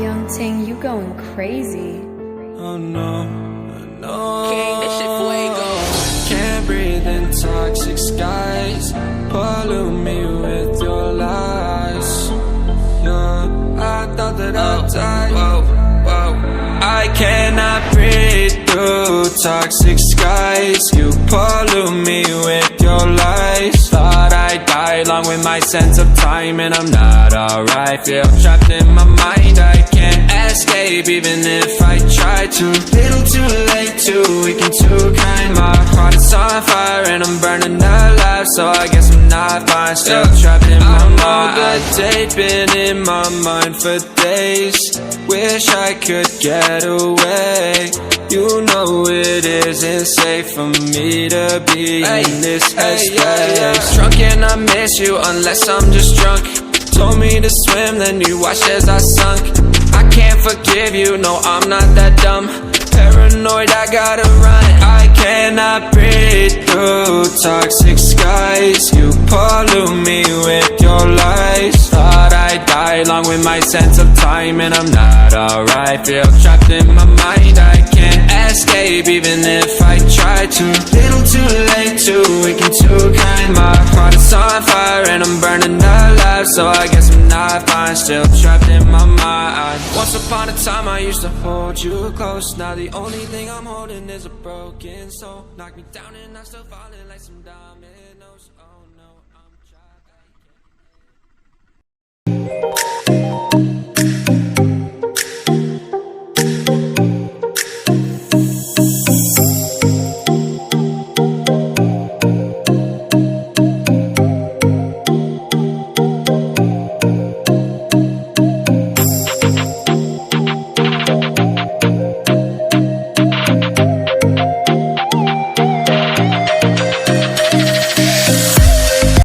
Young Ting, you going crazy. Oh no, no. King, this shit fuego. Can't breathe in toxic skies. Pollute me with your lies. Yeah, I thought that I'd die. I cannot breathe through toxic skies. You pollute me with your lies. Thought I'd die along with my sense of time, and I'm not alright. Feel trapped in my mind, I can't escape even if I try to. Little too late, too weak and too kind. My heart is on fire and I'm burning alive, so I guess I'm not fine. Still trapped in my mind. That date been in my mind for days. Wish I could get away. You know it isn't safe for me to be in this headspace. Drunk and I miss you unless I'm just drunk. Told me to swim, then you watched as I sunk. I can't forgive you, no I'm not that dumb. Paranoid, I gotta run. I cannot breathe through toxic skies. You pollute me with your lies. Thought I'd die along with my sense of time, and I'm not alright. Feel trapped in my mind, I can't escape even if I try to. Little too late, too weak and too kind. My heart is on fire and I'm burning alive, so I guess I'm not fine. Still trapped in my mind. Once upon a time I used to hold you close. Now the only thing I'm holding is a broken soul. Knock me down and I'm still falling like some diamond.